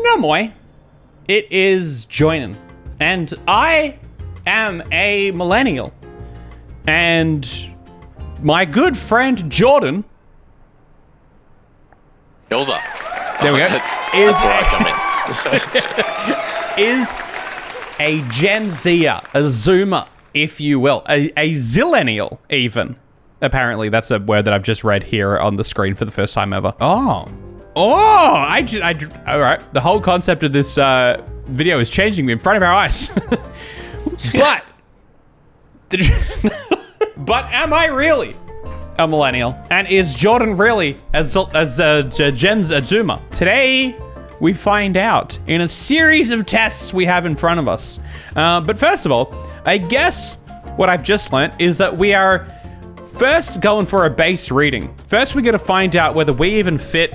No moi. It is Joinen, and I am a millennial. And my good friend Jordan. Hilda. There we go. That's where I come in. Is a Gen Zer, a Zoomer, if you will, a Zillennial even. Apparently, that's a word that I've just read here on the screen for the first time ever. All right. The whole concept of this video is changing in front of our eyes. But am I really a millennial? And is Jordan really a Gen Zoomer? Today, we find out in a series of tests we have in front of us. But first of all, I guess what I've just learnt is that we are first going for a base reading. First, we got to find out whether we even fit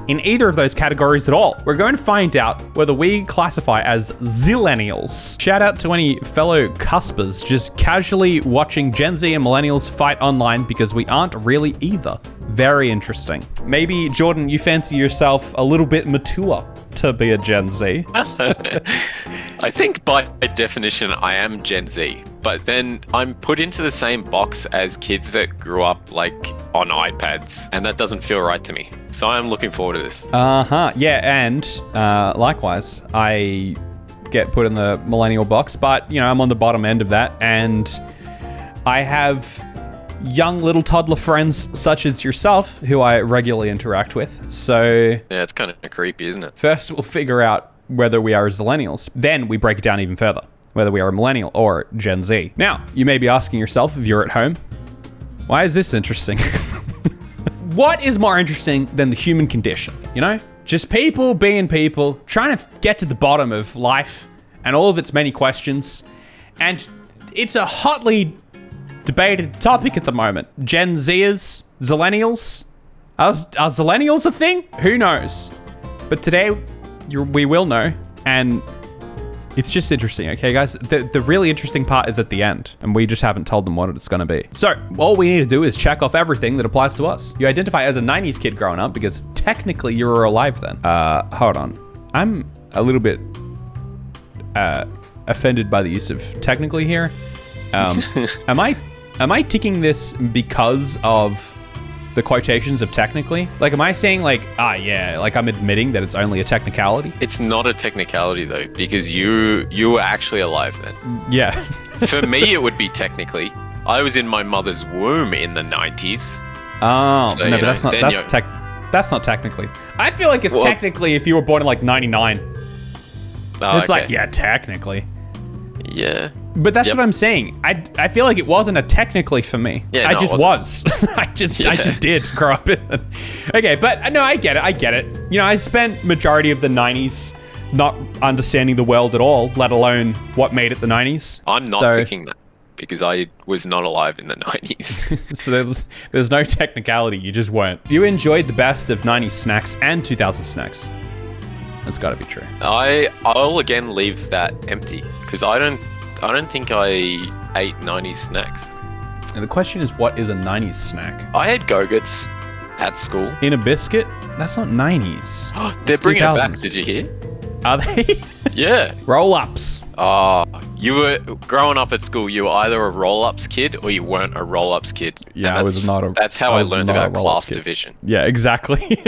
in either of those categories at all. We're going to find out whether we classify as Zillennials. Shout out to any fellow cuspers just casually watching Gen Z and millennials fight online because we aren't really either. Very interesting. Maybe, Jordan, you fancy yourself a little bit mature to be a Gen Z. I think by definition I am Gen Z, but then I'm put into the same box as kids that grew up like on iPads, and that doesn't feel right to me. So I'm looking forward to this. Yeah, and likewise, I get put in the millennial box, but I'm on the bottom end of that, and I have young little toddler friends such as yourself who I regularly interact with. So yeah, it's kind of creepy, isn't it? First, we'll figure out whether we are Zillennials. Then we break it down even further, whether we are a millennial or Gen Z. Now, you may be asking yourself if you're at home, why is this interesting? What is more interesting than the human condition, Just people being people, trying to get to the bottom of life and all of its many questions. And it's a hotly debated topic at the moment. Gen Zers, Zillennials. Are Zillennials a thing? Who knows? But today, we will know, and it's just interesting, okay, guys? The really interesting part is at the end, and we just haven't told them what it's going to be. So, all we need to do is check off everything that applies to us. You identify as a 90s kid growing up, because technically you were alive then. Hold on. I'm a little bit offended by the use of technically here. Am I ticking this because of the quotations of technically? Like, am I saying like I'm admitting that it's only a technicality? It's not a technicality though, because you were actually alive then. Yeah. For me, it would be technically. I was in my mother's womb in the 90s. Oh, so, no, but that's not technically. I feel like it's technically if you were born in like 99. Oh, it's like, yeah, technically. Yeah. But that's what I'm saying. I feel like it wasn't a technically for me. Yeah, I just was. I just did grow up in it. Okay, but no, I get it. I spent majority of the 90s not understanding the world at all, let alone what made it the 90s. I'm not thinking that because I was not alive in the 90s. So there's no technicality, you just weren't. You enjoyed the best of 90s snacks and 2000 snacks. That's got to be true. I'll again leave that empty because I don't think I ate 90s snacks. And the question is, what is a 90s snack? I had Go-Gurts at school. In a biscuit? That's not 90s. They're bringing it back. Did you hear? Are they? Yeah. Roll-ups. You were growing up at school. You were either a roll-ups kid or you weren't a roll-ups kid. Yeah, I was not a. That's how I learned about class division. Yeah, exactly.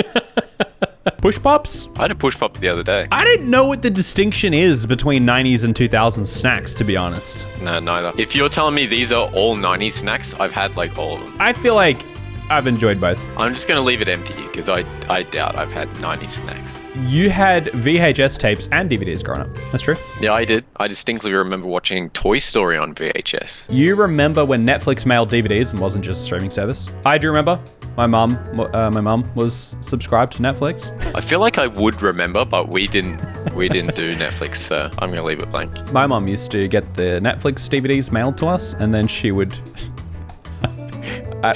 Push pops? I had a push pop the other day. I don't know what the distinction is between 90s and 2000s snacks, to be honest. No, neither. If you're telling me these are all 90s snacks, I've had like all of them. I feel like I've enjoyed both. I'm just going to leave it empty because I doubt I've had 90s snacks. You had VHS tapes and DVDs growing up. That's true. Yeah, I did. I distinctly remember watching Toy Story on VHS. You remember when Netflix mailed DVDs and wasn't just a streaming service? I do remember. My mum was subscribed to Netflix. I feel like I would remember, but we didn't do Netflix, so I'm going to leave it blank. My mum used to get the Netflix DVDs mailed to us, and then she would...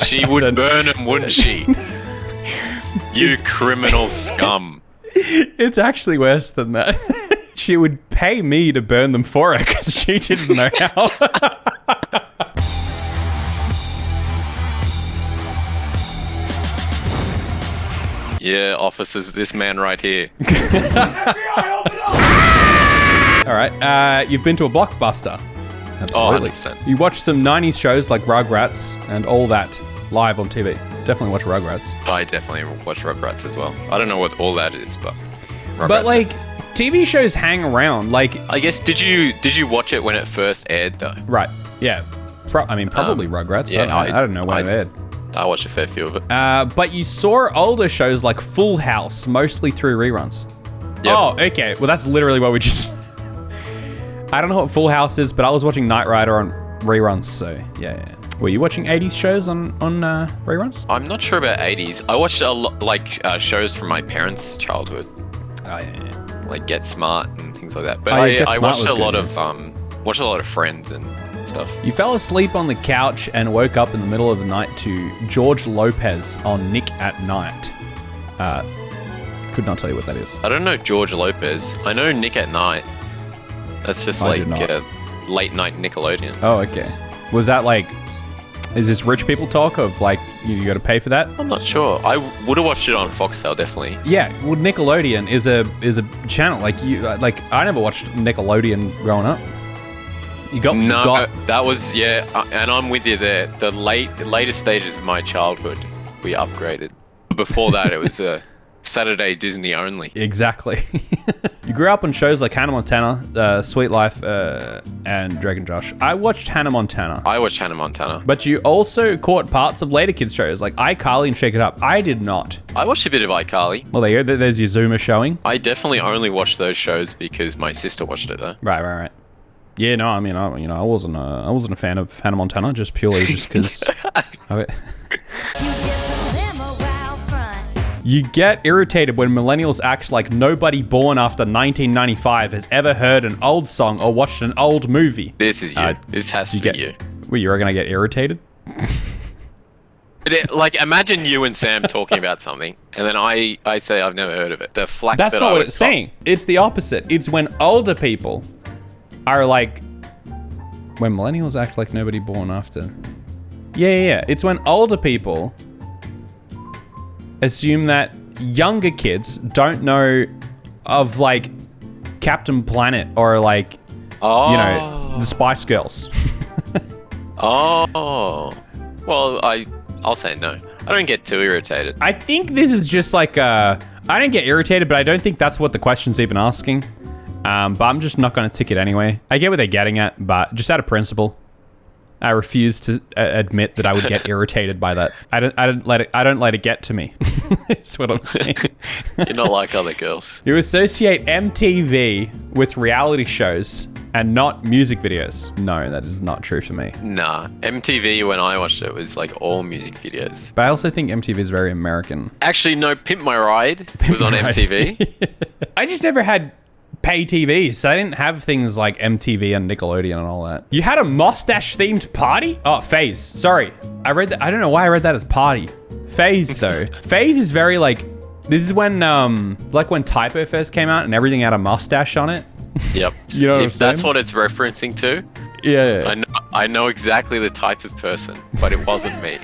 She would burn them, wouldn't she? You criminal scum. It's actually worse than that. She would pay me to burn them for her because she didn't know how. Yeah, officers, this man right here. All right, you've been to a Blockbuster. Absolutely. Oh, 100%. You watch some 90s shows like Rugrats and all that live on TV. Definitely watch Rugrats. I definitely watch Rugrats as well. I don't know what all that is, but Rugrats. But like, TV shows hang around. Like, I guess did you watch it when it first aired though? right? Yeah. Probably Rugrats. yeah, I don't know when it aired. I watched a fair few of it. But you saw older shows like Full House, mostly through reruns. Yep. Oh, okay. Well, that's literally what we just... I don't know what Full House is, but I was watching Knight Rider on reruns, so yeah. Were you watching 80s shows on reruns? I'm not sure about 80s. I watched a lot shows from my parents' childhood, Oh, yeah. like Get Smart and things like that. But Oh, yeah, Get I Smart watched was a lot good, of watched a lot of Friends and stuff. You fell asleep on the couch and woke up in the middle of the night to Jorj Lopez on Nick at Night. Could not tell you what that is. I don't know Jorj Lopez. I know Nick at Night. That's just I like did not. a late night Nickelodeon. Oh, okay. Was that like... Is this rich people talk of like, you got to pay for that? I'm not sure. I would have watched it on Foxtel, definitely. Yeah, well, Nickelodeon is a channel like you like. I never watched Nickelodeon growing up. You got that was and I'm with you there. The later stages of my childhood, we upgraded. Before that, it was Saturday Disney only. Exactly. You grew up on shows like Hannah Montana, Sweet Life, and Drake and Josh. I watched Hannah Montana. I watched Hannah Montana. But you also caught parts of later kids shows like iCarly and Shake It Up. I did not. I watched a bit of iCarly. Well, there you go. There's your Zoomer showing. I definitely only watched those shows because my sister watched it though. Right. Yeah, no, I mean, I wasn't a fan of Hannah Montana just purely because of it. You get irritated when millennials act like nobody born after 1995 has ever heard an old song or watched an old movie. This is you. This has to be you. Well, you're gonna get irritated? Like, imagine you and Sam talking about something, and then I say I've never heard of it. The flack. That's not what it's saying. It's the opposite. It's when older people are like, when millennials act like nobody born after. Yeah. It's when older people assume that younger kids don't know of like Captain Planet or like, the Spice Girls. Oh, well, I'll say no. I don't get too irritated. I think this is just like I don't get irritated, but I don't think that's what the question's even asking. But I'm just not going to tick it anyway. I get what they're getting at, but just out of principle, I refuse to admit that I would get irritated by that. I don't let it get to me. That's what I'm saying. You're not like other girls. You associate MTV with reality shows and not music videos. No, that is not true for me. Nah, MTV when I watched it was like all music videos. But I also think MTV is very American. Actually, no, Pimp My Ride was on MTV. I just never had pay TV, so I didn't have things like MTV and Nickelodeon and all that. You had a mustache themed party? Oh, phase. Sorry. I read that. I don't know why I read that as party. Phase though. Phase is very like, this is when like when Typo first came out and everything had a mustache on it. Yep. You know what if that's what it's referencing to. Yeah. I know exactly the type of person, but it wasn't me.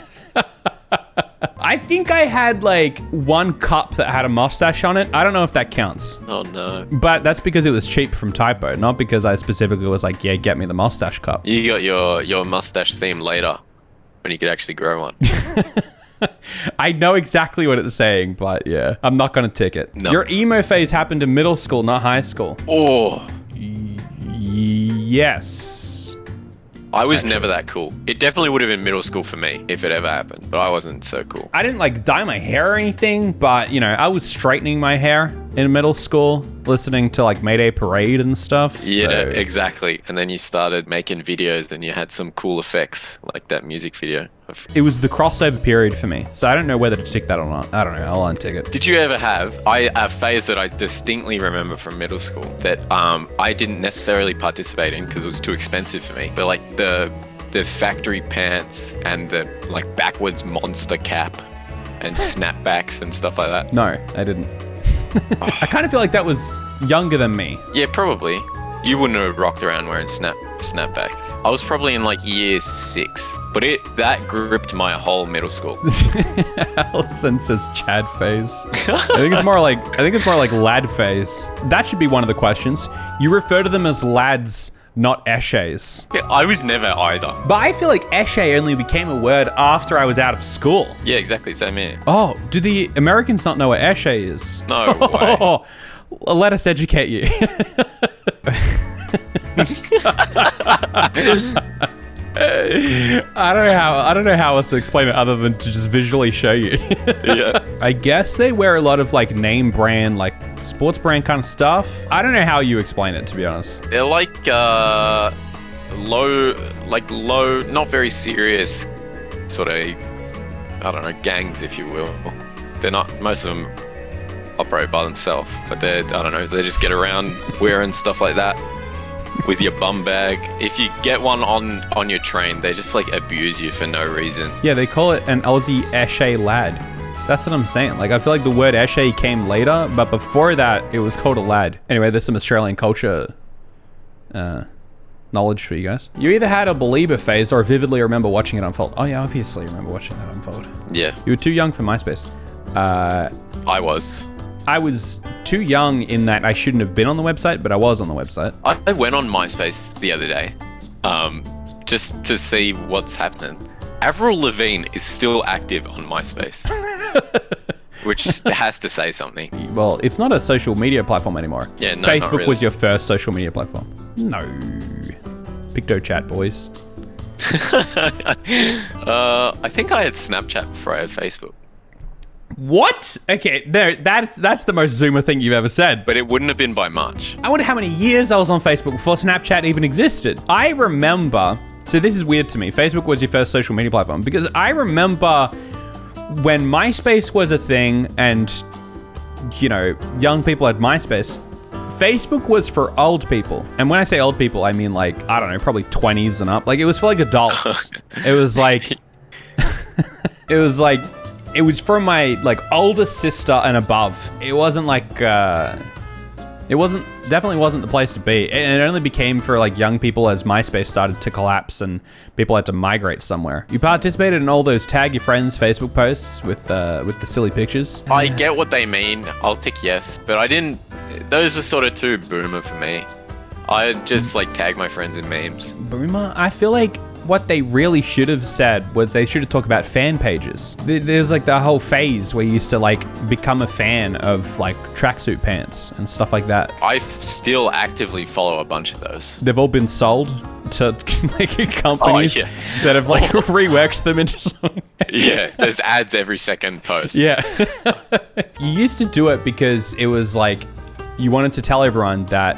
I think I had like one cup that had a mustache on it. I don't know if that counts. Oh no. But that's because it was cheap from Typo, not because I specifically was like, yeah, get me the mustache cup. You got your mustache theme later when you could actually grow one. I know exactly what it's saying, but yeah, I'm not going to tick it. No. Your emo phase happened in middle school, not high school. Oh. Yes. I was never that cool. It definitely would have been middle school for me if it ever happened, but I wasn't so cool. I didn't like dye my hair or anything, but you know, I was straightening my hair in middle school, listening to like Mayday Parade and stuff. Yeah, so. Exactly. And then you started making videos and you had some cool effects, like that music video. It was the crossover period for me, so I don't know whether to tick that or not. I don't know. I'll untick it. Did you ever have a phase that I distinctly remember from middle school that I didn't necessarily participate in because it was too expensive for me, but like the factory pants and the like backwards monster cap and snapbacks and stuff like that? No, I didn't. I kind of feel like that was younger than me. Yeah, probably. You wouldn't have rocked around wearing snapbacks. I was probably in like year 6, but that gripped my whole middle school. Allison says Chad phase. I think it's more like lad phase. That should be one of the questions. You refer to them as lads, not eshays. Yeah, I was never either. But I feel like eshay only became a word after I was out of school. Yeah, exactly. Same here. Oh, do the Americans not know what eshay is? No way. Let us educate you. I don't know how else to explain it other than to just visually show you. Yeah. I guess they wear a lot of like name brand, like sports brand kind of stuff. I don't know how you explain it, to be honest. They're like low, not very serious sort of, I don't know, gangs, if you will. They're not, most of them operate by themselves, but they just get around wearing stuff like that with your bum bag. If you get one on your train, they just like abuse you for no reason. Yeah, they call it an Aussie eshay lad. That's what I'm saying. Like, I feel like the word eshay came later, but before that, it was called a lad. Anyway, there's some Australian culture knowledge for you guys. You either had a Belieber phase or vividly remember watching it unfold. Oh yeah, obviously remember watching that unfold. Yeah. You were too young for MySpace. I was too young in that I shouldn't have been on the website, but I was on the website. I went on MySpace the other day, just to see what's happening. Avril Lavigne is still active on MySpace, which has to say something. Well, it's not a social media platform anymore. Yeah, no, Facebook not really. was your first social media platform. No. Picto chat, boys. I think I had Snapchat before I had Facebook. What? Okay, that's the most Zoomer thing you've ever said. But it wouldn't have been by much. I wonder how many years I was on Facebook before Snapchat even existed. I remember, so this is weird to me, Facebook was your first social media platform, because I remember when MySpace was a thing and, you know, young people had MySpace, Facebook was for old people. And when I say old people, I mean like, I don't know, probably 20s and up. Like, it was for like adults. It was like, it was from my like oldest sister and above. It wasn't like, definitely wasn't the place to be. And it only became for like young people as MySpace started to collapse and people had to migrate somewhere. You participated in all those tag your friends Facebook posts with the silly pictures. I get what they mean. I'll tick yes, but I didn't. Those were sort of too boomer for me. I just like tag my friends in memes. Boomer? I feel like what they really should have said was they should have talked about fan pages. There's like the whole phase where you used to like become a fan of like tracksuit pants and stuff like that. I still actively follow a bunch of those. They've all been sold to like companies that have like reworked them into something. Yeah, there's ads every second post. Yeah. You used to do it because it was like you wanted to tell everyone that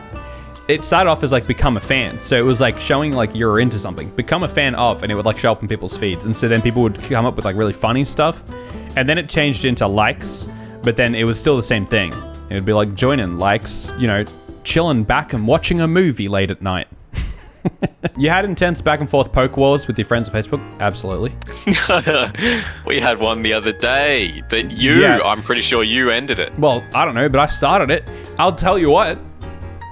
it started off as like become a fan. So it was like showing like you're into something, become a fan of, and it would like show up in people's feeds. And so then people would come up with like really funny stuff. And then it changed into likes, but then it was still the same thing. It would be like Joinen likes, you know, chilling back and watching a movie late at night. You had intense back and forth poke wars with your friends on Facebook? Absolutely. We had one the other day that I'm pretty sure you ended it. Well, I don't know, but I started it. I'll tell you what.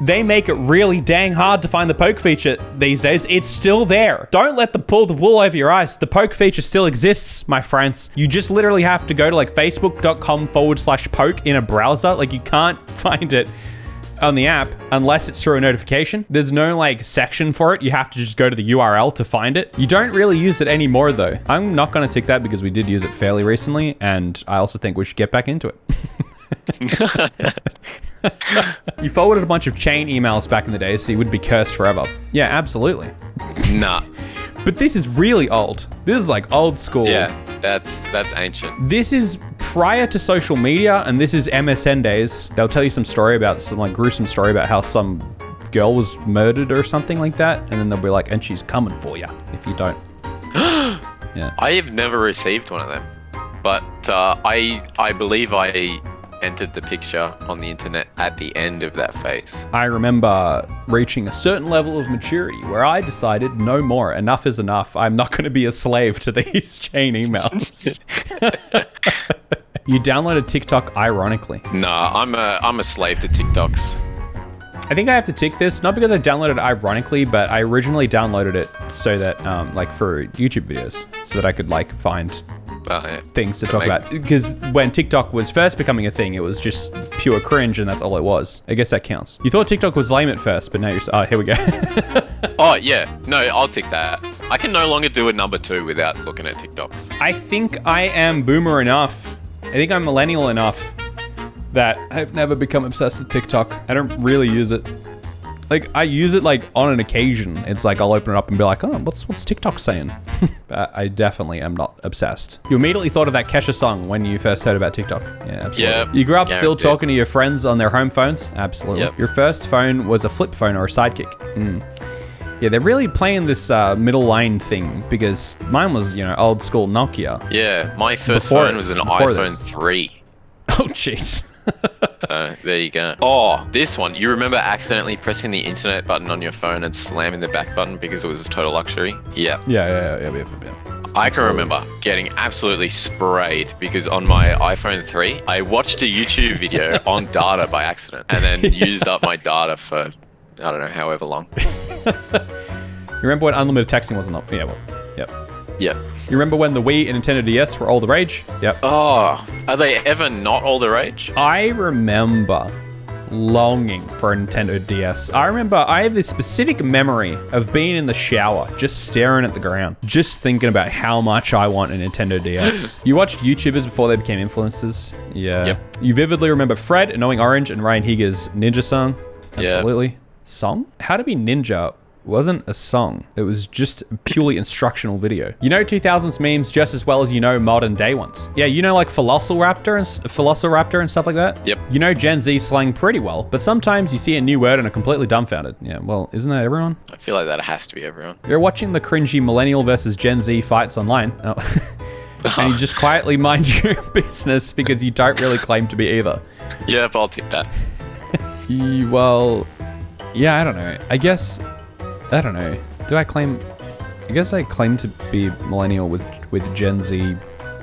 They make it really dang hard to find the poke feature these days. It's still there. Don't let them pull the wool over your eyes. The poke feature still exists, my friends. You just literally have to go to like facebook.com/poke in a browser. Like you can't find it on the app unless it's through a notification. There's no like section for it. You have to just go to the URL to find it. You don't really use it anymore though. I'm not going to tick that because we did use it fairly recently and I also think we should get back into it. You forwarded a bunch of chain emails back in the day, so you would be cursed forever. Yeah, absolutely. Nah. But this is really old. This is like old school. Yeah, that's ancient. This is prior to social media, and this is MSN days. They'll tell you some story about some like gruesome story about how some girl was murdered or something like that, and then they'll be like, and she's coming for you if you don't. Yeah. I have never received one of them, but I believe I entered the picture on the internet at the end of that phase. I remember reaching a certain level of maturity where I decided no more, enough is enough. I'm not going to be a slave to these chain emails. You downloaded TikTok ironically. Nah, I'm a slave to TikToks. I think I have to tick this, not because I downloaded it ironically, but I originally downloaded it so that, like, for YouTube videos, so that I could, like, find things to talk about. Because when TikTok was first becoming a thing, it was just pure cringe, and that's all it was. I guess that counts. You thought TikTok was lame at first, but now you're... Oh, here we go. Oh, yeah. No, I'll tick that. I can no longer do a number 2 without looking at TikToks. I think I am boomer enough. I think I'm millennial enough that I've never become obsessed with TikTok. I don't really use it. Like, I use it, like, on an occasion. It's like, I'll open it up and be like, oh, what's TikTok saying? But I definitely am not obsessed. You immediately thought of that Kesha song when you first heard about TikTok. Yeah, absolutely. Yeah. You grew up still talking to your friends on their home phones? Absolutely. Yep. Your first phone was a flip phone or a sidekick? Yeah, they're really playing this middle line thing because mine was, old school Nokia. Yeah, my first phone was an iPhone 3. Oh, jeez. So there you go. Oh, this one. You remember accidentally pressing the internet button on your phone and slamming the back button because it was a total luxury? Yeah. Yeah. I can remember getting absolutely sprayed because on my iPhone 3, I watched a YouTube video on data by accident and then used up my data for, I don't know, however long. You remember when unlimited texting wasn't? Yeah, well, yep. Yep. You remember when the Wii and Nintendo DS were all the rage? Yep. Oh, are they ever not all the rage? I remember longing for a Nintendo DS. I have this specific memory of being in the shower, just staring at the ground, just thinking about how much I want a Nintendo DS. You watched YouTubers before they became influencers? Yeah. Yep. You vividly remember Fred, Annoying Orange, and Ryan Higa's Ninja Song? Absolutely. Yep. Song? How to be Ninja wasn't a song. It was just a purely instructional video. You know 2000s memes just as well as you know modern day ones. Yeah, you know like Velociraptor and stuff like that? Yep. You know Gen Z slang pretty well, but sometimes you see a new word and are completely dumbfounded. Yeah, well, isn't that everyone? I feel like that has to be everyone. You're watching the cringy millennial versus Gen Z fights online. Oh. And you just quietly mind your business because you don't really claim to be either. Yep, I'll take that. Well, yeah, I don't know. I don't know. I guess I claim to be millennial with Gen Z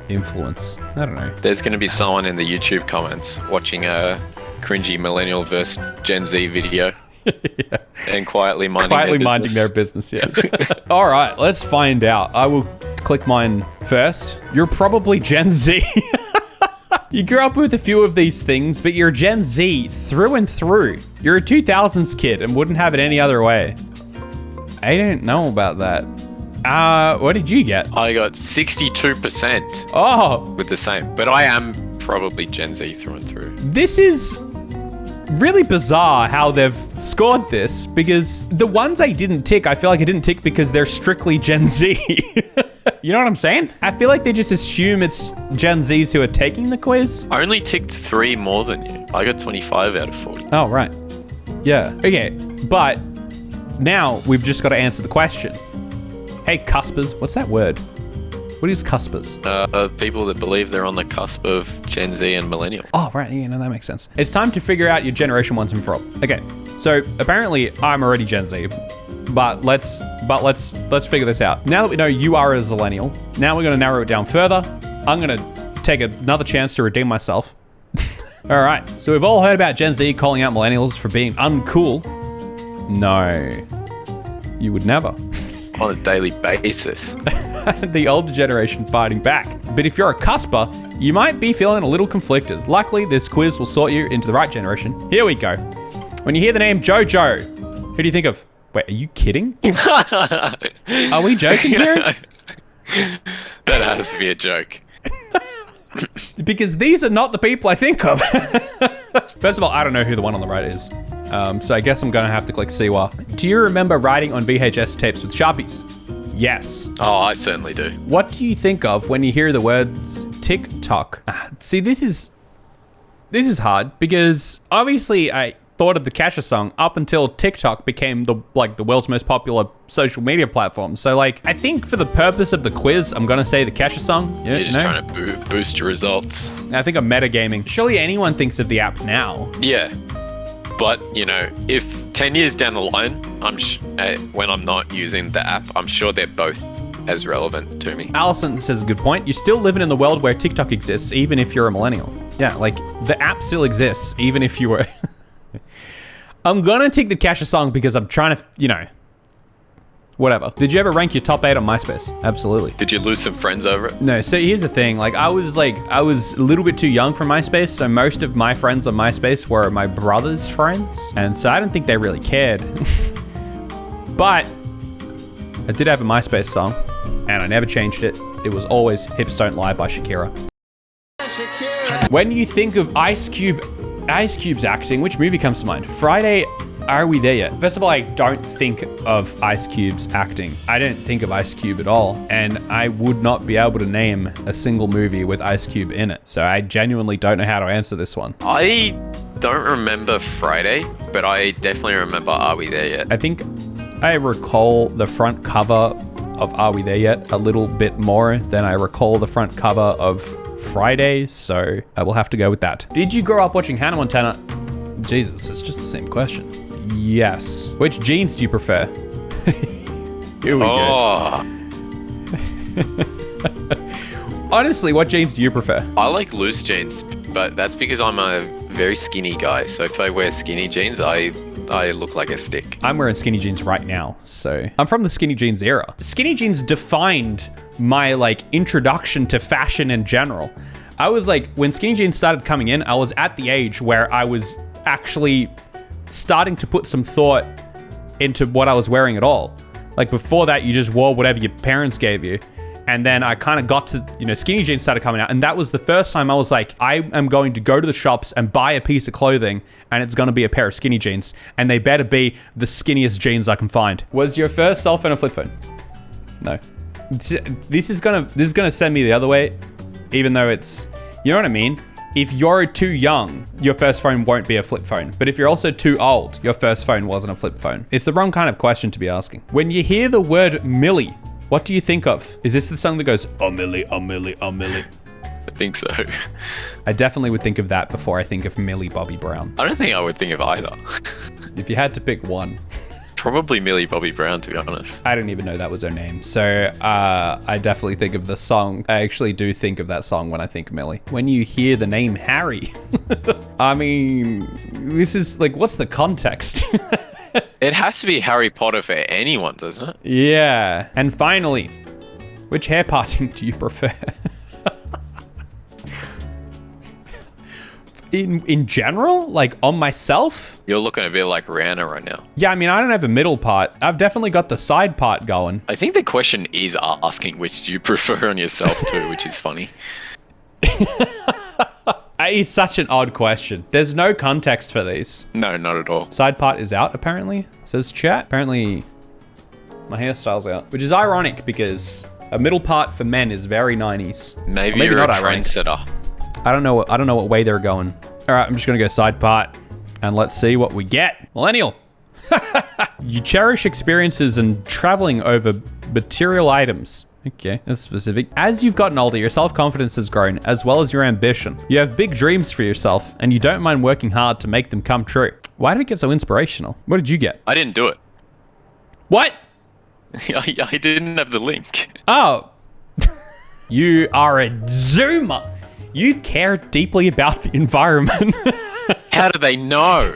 influence. I don't know. There's going to be someone in the YouTube comments watching a cringy millennial versus Gen Z video. Yeah. And quietly minding their business. Yeah. All right, let's find out. I will click mine first. You're probably Gen Z. You grew up with a few of these things, but you're Gen Z through and through. You're a 2000s kid and wouldn't have it any other way. I don't know about that. What did you get? I got 62%. Oh. With the same. But I am probably Gen Z through and through. This is really bizarre how they've scored this, because the ones I didn't tick, I feel like I didn't tick because they're strictly Gen Z. You know what I'm saying? I feel like they just assume it's Gen Zs who are taking the quiz. I only ticked 3 more than you. I got 25 out of 40. Oh, right. Yeah. Okay, but now we've just got to answer the question. Hey, cuspers. What's that word? What is cuspers? People that believe they're on the cusp of Gen Z and millennial. Oh, right. Yeah, no, that makes sense. It's time to figure out your generation once and for all. Okay. So apparently I'm already Gen Z, but let's figure this out. Now that we know you are a zillennial, now we're going to narrow it down further. I'm going to take another chance to redeem myself. All right. So we've all heard about Gen Z calling out millennials for being uncool. No, you would never. On a daily basis. The older generation fighting back. But if you're a cusper, you might be feeling a little conflicted. Luckily, this quiz will sort you into the right generation. Here we go. When you hear the name JoJo, who do you think of? Wait, are you kidding? Are we joking here? That has to be a joke. Because these are not the people I think of. First of all, I don't know who the one on the right is. So I guess I'm going to have to click Siwa. Do you remember writing on VHS tapes with Sharpies? Yes. Oh, I certainly do. What do you think of when you hear the words TikTok? See, this is hard because obviously I thought of the Kesha song up until TikTok became the world's most popular social media platform. So I think for the purpose of the quiz, I'm going to say the Kesha song. You're just trying to boost your results. I think I'm metagaming. Surely anyone thinks of the app now. Yeah. But, if 10 years down the line, when I'm not using the app, I'm sure they're both as relevant to me. Allison says a good point. You're still living in the world where TikTok exists, even if you're a millennial. Yeah, like the app still exists, even if you were. I'm gonna take the Kasha song because I'm trying to, whatever. Did you ever rank your top 8 on MySpace? Absolutely. Did you lose some friends over it? No, so here's the thing. I was a little bit too young for MySpace, so most of my friends on MySpace were my brother's friends, and so I don't think they really cared. But I did have a MySpace song, and I never changed it. It was always Hips Don't Lie by Shakira. When you think of Ice Cube's acting, which movie comes to mind? Friday, Are We There Yet? First of all, I don't think of Ice Cube's acting. I don't think of Ice Cube at all, and I would not be able to name a single movie with Ice Cube in it. So I genuinely don't know how to answer this one. I don't remember Friday, but I definitely remember Are We There Yet? I think I recall the front cover of Are We There Yet a little bit more than I recall the front cover of Friday, so I will have to go with that. Did you grow up watching Hannah Montana? Jesus, it's just the same question. Yes. Which jeans do you prefer? Here we go. Honestly, what jeans do you prefer? I like loose jeans, but that's because I'm a very skinny guy. So if I wear skinny jeans, I look like a stick. I'm wearing skinny jeans right now, so I'm from the skinny jeans era. Skinny jeans defined my introduction to fashion in general. I was when skinny jeans started coming in, I was at the age where I was actually starting to put some thought into what I was wearing at all. Before that, you just wore whatever your parents gave you. And then I kind of got to, skinny jeans started coming out. And that was the first time I was like, I am going to go to the shops and buy a piece of clothing, and it's going to be a pair of skinny jeans. And they better be the skinniest jeans I can find. Was your first cell phone a flip phone? No. This is gonna send me the other way, even though it's, you know what I mean? If you're too young, your first phone won't be a flip phone. But if you're also too old, your first phone wasn't a flip phone. It's the wrong kind of question to be asking. When you hear the word Millie, what do you think of? Is this the song that goes, oh Millie, oh Millie, oh Millie? I think so. I definitely would think of that before I think of Millie Bobby Brown. I don't think I would think of either. If you had to pick one. Probably Millie Bobby Brown, to be honest. I didn't even know that was her name. So I definitely think of the song. I actually do think of that song when I think of Millie. When you hear the name Harry, I mean, this is what's the context? It has to be Harry Potter for anyone, doesn't it? Yeah. And finally, which hair parting do you prefer? In general, on myself? You're looking a bit like Rihanna right now. Yeah, I mean, I don't have a middle part. I've definitely got the side part going. I think the question is asking which do you prefer on yourself too, which is funny. It's such an odd question. There's no context for these. No, not at all. Side part is out, apparently, says chat. Apparently, my hairstyle's out, which is ironic because a middle part for men is very 90s. Maybe you're a trendsetter. I don't know what way they're going. All right, I'm just gonna go side part and let's see what we get. Millennial. You cherish experiences and traveling over material items. Okay, that's specific. As you've gotten older, your self-confidence has grown, as well as your ambition. You have big dreams for yourself, and you don't mind working hard to make them come true. Why did it get so inspirational? What did you get? I didn't do it. What? I didn't have the link. Oh. You are a zoomer. You care deeply about the environment. How do they know?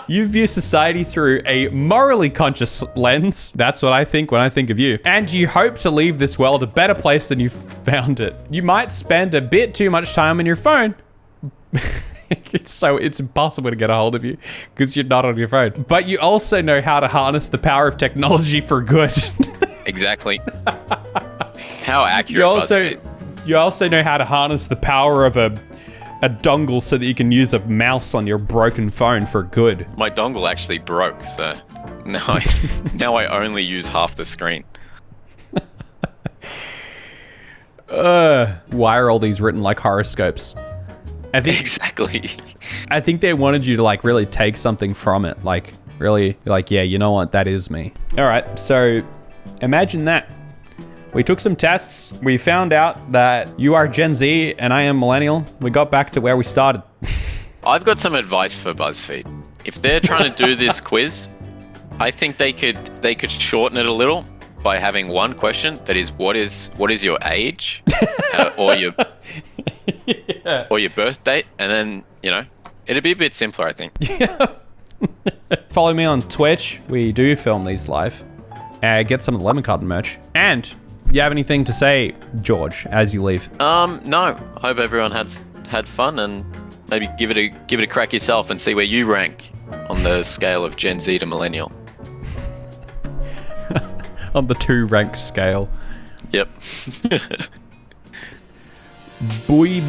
You view society through a morally conscious lens. That's what I think when I think of you. And you hope to leave this world a better place than you found it. You might spend a bit too much time on your phone. It's impossible to get a hold of you because you're not on your phone. But you also know how to harness the power of technology for good. Exactly. How accurate. You also know how to harness the power of a dongle so that you can use a mouse on your broken phone for good. My dongle actually broke, so now I only use half the screen. Why are all these written like horoscopes? Exactly. I think they wanted you to really take something from it. Really, yeah, you know what? That is me. All right, so imagine that. We took some tests. We found out that you are Gen Z and I am millennial. We got back to where we started. I've got some advice for BuzzFeed. If they're trying to do this quiz, I think they could shorten it a little by having one question that is what is your age, or your or your birth date, and then it'd be a bit simpler, I think. Follow me on Twitch. We do film these live. Get some of the Lemon Carton merch. And you have anything to say, Jorj, as you leave? No. I hope everyone had fun, and maybe give it a crack yourself and see where you rank on the scale of Gen Z to millennial. On the 2-rank scale. Yep. Boy.